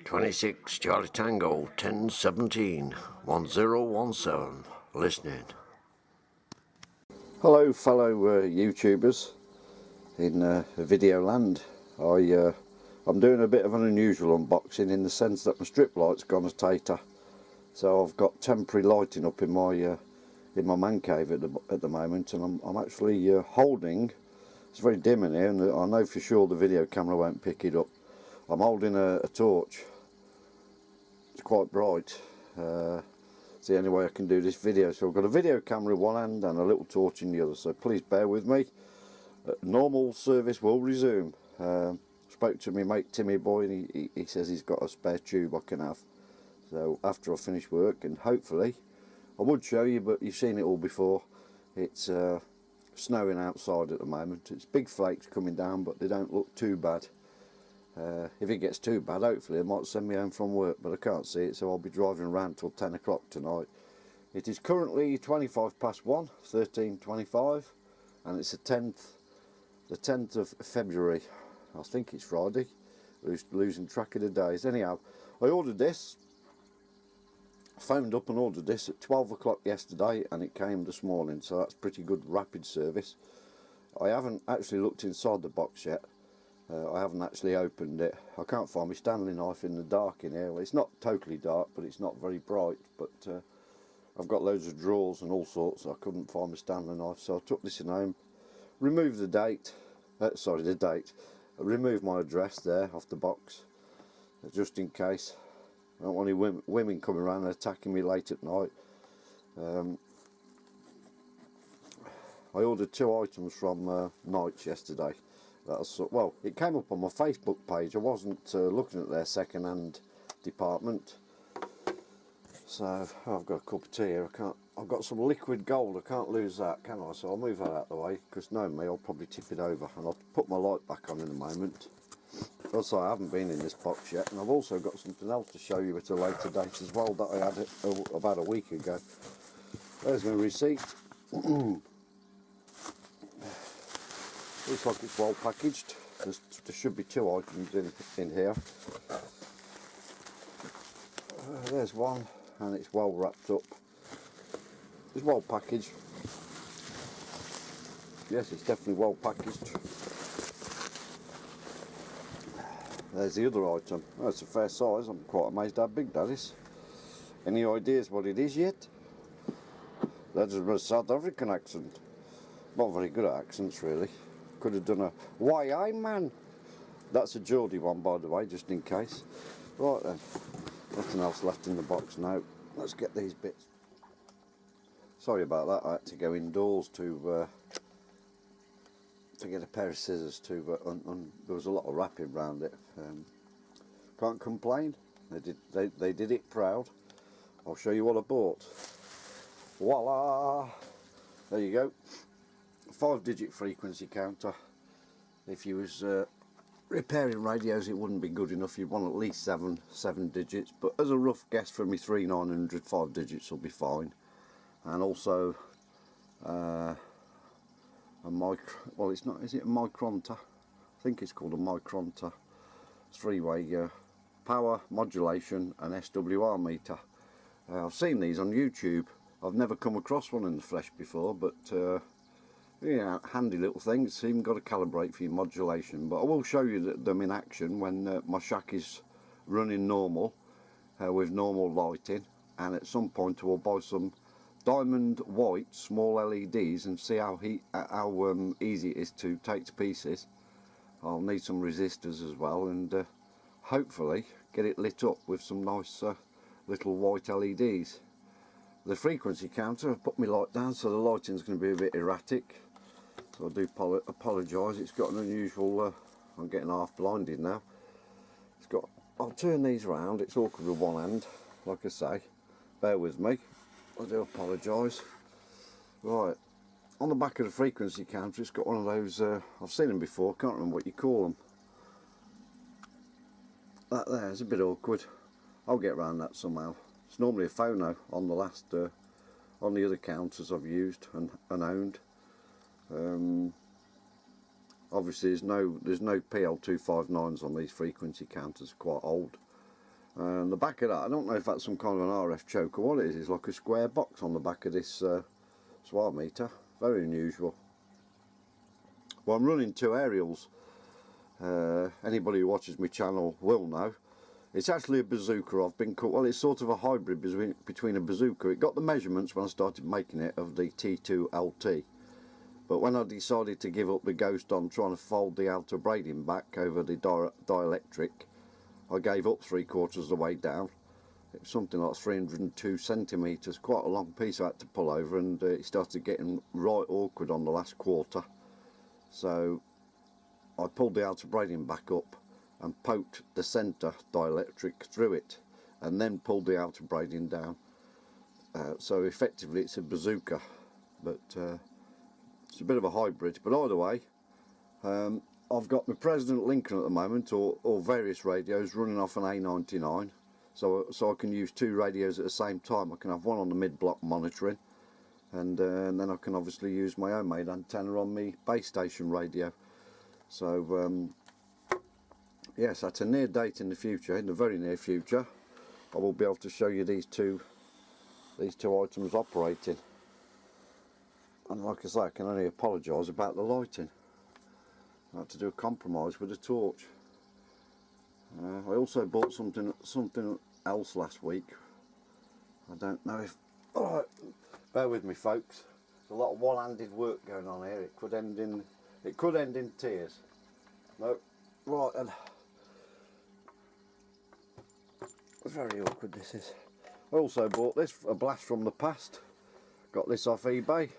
26 Charlie Tango 1017 1017 listening. Hello fellow YouTubers in video land. I'm doing a bit of an unusual unboxing in the sense that my strip light's gone a tater, so I've got temporary lighting up in my man cave at the moment, and I'm actually holding. It's very dim in here, and I know for sure the video camera won't pick it up. I'm holding a torch. It's quite bright. It's the only way I can do this video. So I've got a video camera in one hand and a little torch in the other. So please bear with me. Normal service will resume. Spoke to my mate Timmy Boy, and he says he's got a spare tube I can have. So after I finish work, and hopefully I would show you, but you've seen it all before. It's snowing outside at the moment. It's big flakes coming down, but they don't look too bad. If it gets too bad, hopefully it might send me home from work, but I can't see it, so I'll be driving around till 10 o'clock tonight. It is currently 25 past 1, 13:25, and it's the 10th of February. I think it's Friday. Losing track of the days. Anyhow, I ordered this, phoned up and ordered this at 12 o'clock yesterday, and it came this morning, so that's pretty good rapid service. I haven't actually looked inside the box yet. I haven't actually opened it. I can't find my Stanley knife in the dark in here. Well, it's not totally dark, but it's not very bright. But I've got loads of drawers and all sorts, so I couldn't find my Stanley knife. So I took this in home, removed the date, removed my address there off the box, just in case. I don't want any women coming around and attacking me late at night. I ordered 2 items from Knights yesterday. Well, it came up on my Facebook page. I wasn't looking at their second-hand department, so I've got a cup of tea here. I've got some liquid gold. I can't lose that, can I? So I'll move that out of the way, because knowing me, I'll probably tip it over, and I'll put my light back on in a moment. Also, I haven't been in this box yet, and I've also got something else to show you at a later date as well that I had about a week ago. There's my receipt. Looks like it's well packaged. There should be 2 items in here. There's one, and it's well wrapped up. It's well packaged. Yes, it's definitely well packaged. There's the other item. That's a fair size. I'm quite amazed how big that is. Any ideas what it is yet? That's a South African accent. Not very good at accents, really. Could have done a "Why, I man." That's a Geordie one, by the way, just in case. Right then, nothing else left in the box now. Let's get these bits. Sorry about that. I had to go indoors to get a pair of scissors to. There was a lot of wrapping around it. Can't complain. They did it proud. I'll show you what I bought. Voila! There you go. 5-digit frequency counter. If you was repairing radios, it wouldn't be good enough. You'd want at least seven digits, but as a rough guess for me 3900, 5 digits will be fine. And also a well, it's not, is it a micronta? I think it's called a micronta. 3-way power, modulation and SWR meter. I've seen these on YouTube. I've never come across one in the flesh before, but yeah, handy little things. It's even got to calibrate for your modulation, but I will show you them in action when my shack is running normal with normal lighting, and at some point I will buy some diamond white small LEDs and see how easy it is to take to pieces. I'll need some resistors as well, and hopefully get it lit up with some nice little white LEDs. The frequency counter, I've put my light down, so the lighting's going to be a bit erratic. So I do apologise. It's got an unusual. I'm getting half blinded now. It's got. I'll turn these round. It's awkward with one hand, like I say. Bear with me. I do apologise. Right, on the back of the frequency counter, it's got one of those. I've seen them before. Can't remember what you call them. That there is a bit awkward. I'll get around that somehow. It's normally a phono on the last, on the other counters I've used and owned. Obviously there's no PL259s on these frequency counters, quite old. And the back of that, I don't know if that's some kind of an RF choke or what it is. It's like a square box on the back of this swar meter. Very unusual. Well, I'm running two aerials. Anybody who watches my channel will know. It's actually a bazooka. I've been called, well, it's sort of a hybrid between a bazooka. It got the measurements when I started making it of the T2 LT. But when I decided to give up the ghost on trying to fold the outer braiding back over the dielectric, I gave up 3/4 of the way down. It was something like 302 centimetres, quite a long piece I had to pull over, and it started getting right awkward on the last quarter. So I pulled the outer braiding back up and poked the centre dielectric through it, and then pulled the outer braiding down. So effectively it's a bazooka, but it's a bit of a hybrid. But either way, I've got my President Lincoln at the moment, or various radios running off an A99, so I can use two radios at the same time. I can have one on the mid-block monitoring, and then I can obviously use my homemade antenna on my base station radio. So yes, at a near date in the future, in the very near future, I will be able to show you these two items operating. And like I say, I can only apologise about the lighting. I had to do a compromise with a torch. I also bought something else last week. I don't know if... Alright, bear with me folks. There's a lot of one-handed work going on here. It could end in tears. No, right then. Very awkward this is. I also bought this, a blast from the past. Got this off eBay.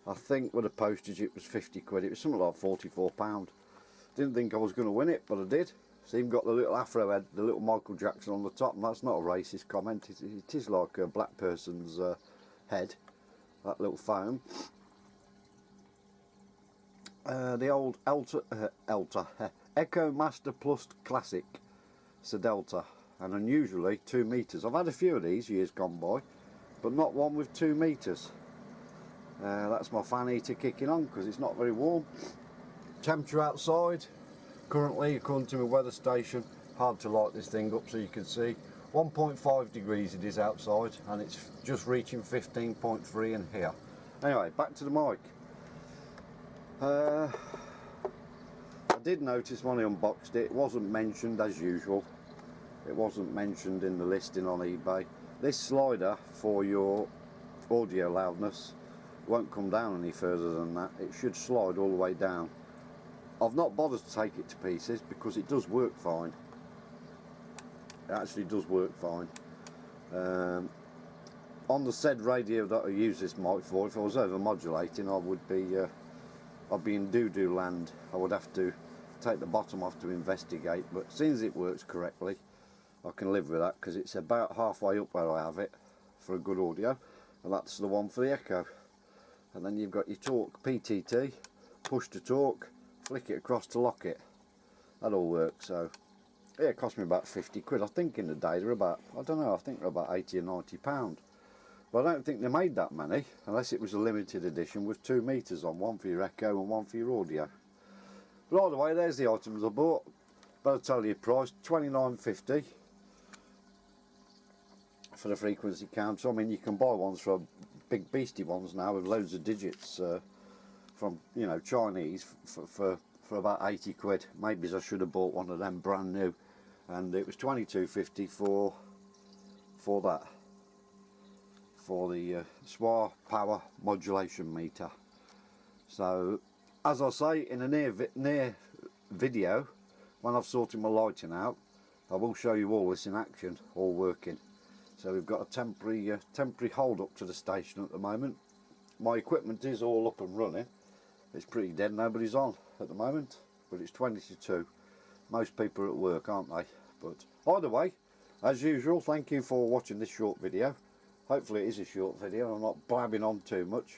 I think with the postage it was 50 quid. It was something like £44. Didn't think I was going to win it, but I did. So even got the little afro head, the little Michael Jackson on the top, and that's not a racist comment. It is like a black person's head, that little foam. The old Echo Master Plus Classic Delta, and unusually 2 meters. I've had a few of these years gone by, but not one with 2 meters. That's my fan heater kicking on because it's not very warm. Temperature outside currently, according to my weather station, hard to light this thing up so you can see, 1.5 degrees it is outside, and it's just reaching 15.3 in here. Anyway, back to the mic. I did notice when I unboxed it, it wasn't mentioned as usual. It wasn't mentioned in the listing on eBay. This slider for your audio loudness won't come down any further than that. It should slide all the way down. I've not bothered to take it to pieces because it does work fine. It actually does work fine. On the said radio that I use this mic for, if I was over modulating, I would be I'd be in doo-doo land. I would have to take the bottom off to investigate, but since it works correctly, I can live with that because it's about halfway up where I have it for a good audio, and that's the one for the Echo. And then you've got your torque, PTT, push to torque, flick it across to lock it. That all works. So yeah, it cost me about 50 quid. I think in the day they're about, I don't know, I think they're about 80 or 90 pound. But I don't think they made that many, unless it was a limited edition with 2 meters on, one for your Echo and one for your audio. But either way, there's the items I bought. Better tell you the price, £29.50 for the frequency counter. I mean, you can buy ones for big beastie ones now with loads of digits from, you know, Chinese for about 80 quid. Maybe I should have bought one of them brand new, and it was £22.50 for that, for the SWR power modulation meter. So as I say, in a near video, when I've sorted my lighting out, I will show you all this in action, all working. So we've got a temporary hold up to the station at the moment. My equipment is all up and running. It's pretty dead, nobody's on at the moment, but it's 20 to 2. Most people are at work, aren't they? But either way, as usual, thank you for watching this short video. Hopefully it is a short video, I'm not blabbing on too much.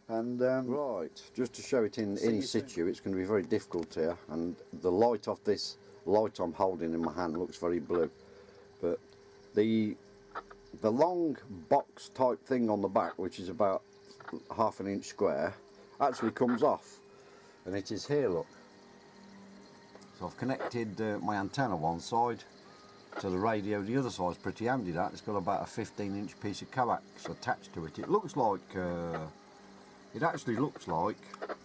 And right, just to show it in situ, it's going to be very difficult here, and the light off this light I'm holding in my hand looks very blue. But the long box type thing on the back, which is about ½ an inch square, actually comes off, and it is here, look. So I've connected my antenna one side to the radio. The other side's pretty handy, that. It's got about a 15-inch piece of coax attached to it. It looks like, it actually looks like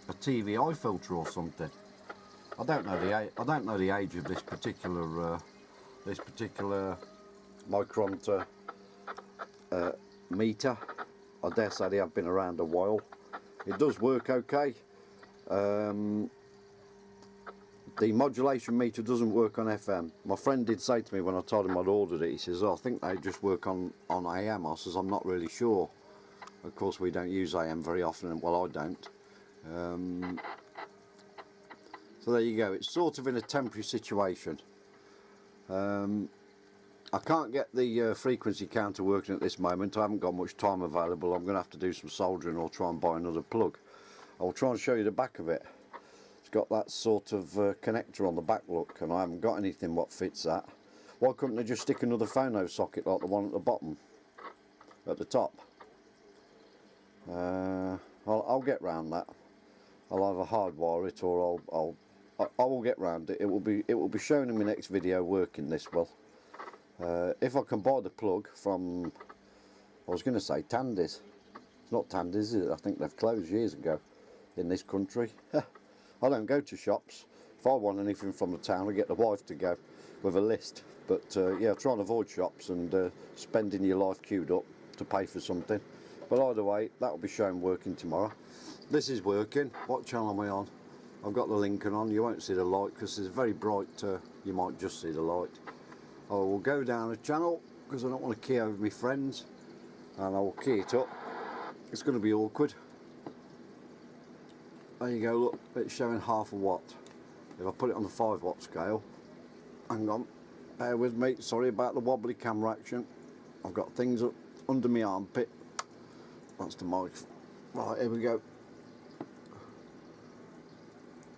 a TVI filter or something. I don't know the age of this particular micron meter. I dare say they have been around a while. It does work okay. The modulation meter doesn't work on FM. My friend did say to me when I told him I'd ordered it, he says, oh, I think they just work on AM. I says, I'm not really sure. Of course we don't use AM very often, well I don't. So there you go, it's sort of in a temporary situation. I can't get the frequency counter working at this moment. I haven't got much time available. I'm going to have to do some soldering or try and buy another plug. I'll try and show you the back of it. It's got that sort of connector on the back, look, and I haven't got anything what fits that. Why couldn't they just stick another phono socket like the one at the bottom, at the top? I'll get round that. I'll either hardwire it or I will get round it. It will be shown in my next video working this well. If I can buy the plug from, I was going to say Tandy's. It's not Tandy's, is it? I think they've closed years ago in this country. I don't go to shops. If I want anything from the town, I get the wife to go with a list. But yeah, try and avoid shops and spending your life queued up to pay for something. But either way, that will be shown working tomorrow. This is working. What channel am I on? I've got the Lincoln on. You won't see the light because it's very bright. You might just see the light. I will go down a channel because I don't want to key over my friends, and I will key it up. It's going to be awkward. There you go, look, it's showing half a watt. If I put it on the 5 watt scale, hang on, bear with me, sorry about the wobbly camera action. I've got things up under my armpit. That's the mic. Right, here we go.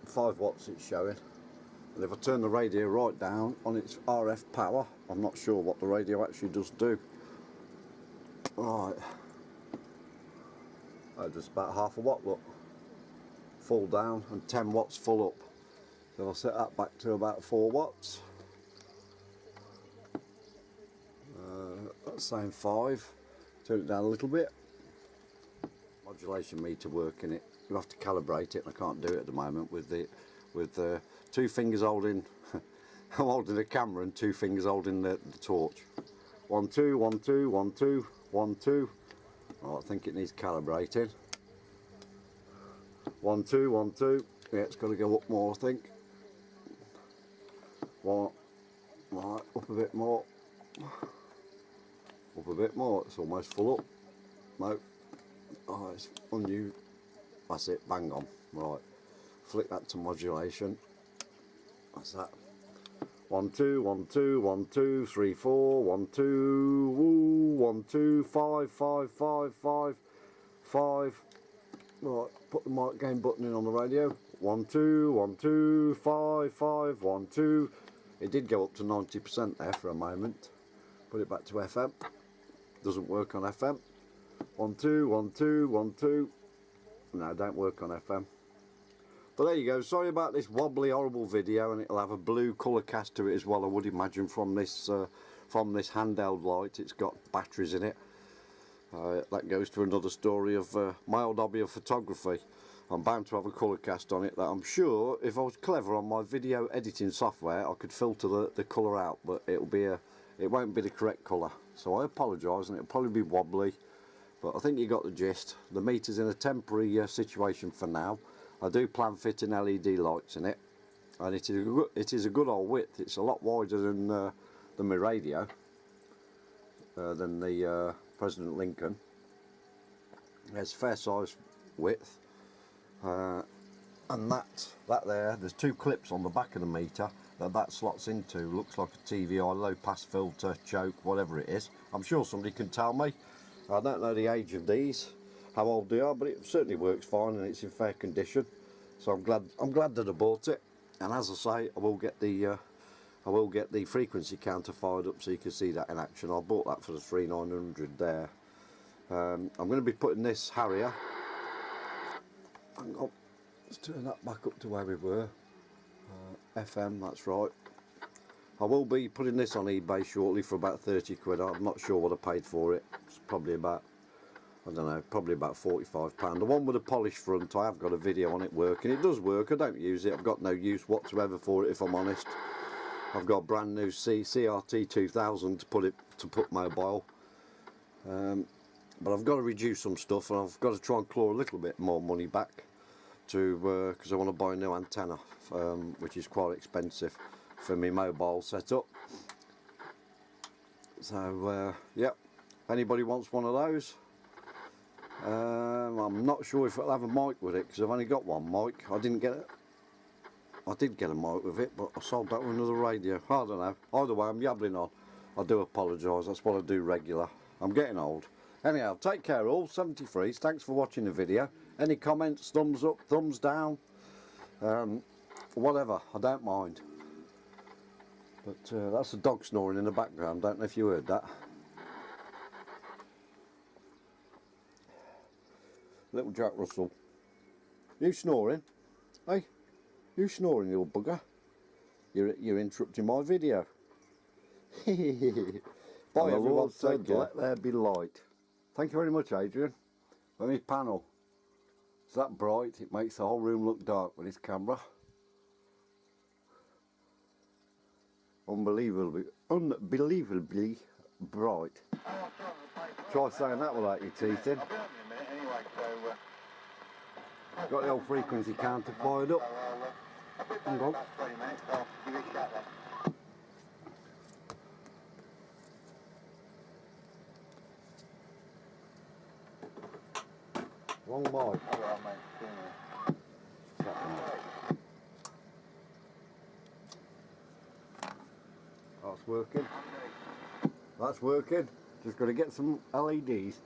5 watts it's showing. And if I turn the radio right down on its RF power, I'm not sure what the radio actually does do. Right. Oh, just about half a watt, look. Full down and 10 watts full up. So I'll set that back to about 4 watts. That's saying 5. Turn it down a little bit. Modulation meter working it. You have to calibrate it, and I can't do it at the moment with 2 fingers holding. I'm holding the camera and 2 fingers holding the torch. 1 2 1 2 1 2 1 2. Oh, I think it needs calibrating. 1 2 1 2. Yeah, it's got to go up more, I think. 1. Right, up a bit more. Up a bit more. It's almost full up. No. Oh, it's unusual. That's it. Bang on. Right. Flick that to modulation. That's that. 1 2 1 2 1 2 3 4 1 2 woo 1 2 5 5 5 5 5. Right, put the mic gain button in on the radio. 1 2 1 2 5 5 1 2. It did go up to 90% there for a moment. Put it back to FM. Doesn't work on FM. 1 2 1 2 1 2. No, don't work on FM. But there you go. Sorry about this wobbly, horrible video, and it'll have a blue colour cast to it as well, I would imagine, from this handheld light. It's got batteries in it. That goes to another story of my old hobby of photography. I'm bound to have a colour cast on it that I'm sure, if I was clever on my video editing software, I could filter the colour out, but it won't be the correct colour. So I apologise, and it'll probably be wobbly, but I think you got the gist. The meter's in a temporary situation for now. I do plan fitting LED lights in it, and it is a good old width. It's a lot wider than my radio, than the President Lincoln. It's fair size width, and that there, there's 2 clips on the back of the meter that slots into. Looks like a TVI, low pass filter, choke, whatever it is. I'm sure somebody can tell me. I don't know the age of these, how old they are, but it certainly works fine and it's in fair condition. So I'm glad that I bought it. And as I say, I will get the frequency counter fired up so you can see that in action. I bought that for the 3900 there. I'm going to be putting this Harrier. Hang on, let's turn that back up to where we were. FM, that's right. I will be putting this on eBay shortly for about 30 quid. I'm not sure what I paid for it. It's probably about, I don't know, probably about £45. The one with a polished front, I have got a video on it working. It does work, I don't use it. I've got no use whatsoever for it, if I'm honest. I've got a brand new CRT 2000 to put mobile. But I've got to reduce some stuff, and I've got to try and claw a little bit more money back to because I want to buy a new antenna, which is quite expensive for my mobile setup. So yeah, if anybody wants one of those, I'm not sure if it'll have a mic with it because I've only got one mic. I did get a mic with it, but I sold that with another radio. I don't know. Either way, I'm yabbling on. I do apologise. That's what I do regular. I'm getting old. Anyhow, take care all. 73. Thanks for watching the video. Any comments, thumbs up, thumbs down, whatever. I don't mind. But that's a dog snoring in the background. Don't know if you heard that. Little Jack Russell. You snoring? Hey? You snoring, you old bugger? You're interrupting my video. Bye everyone, take care. Let there be light. Thank you very much, Adrian. Let me panel. It's that bright, it makes the whole room look dark with this camera. Unbelievably bright. Try saying that without your teeth in. Got the old frequency counter fired up. Hang on. Wrong mic. That's working. That's working. Just got to get some LEDs.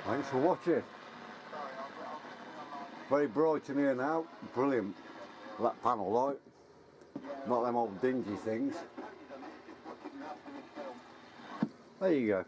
Thanks for watching. Very bright in here now. Brilliant. That panel light. Not them old dingy things. There you go.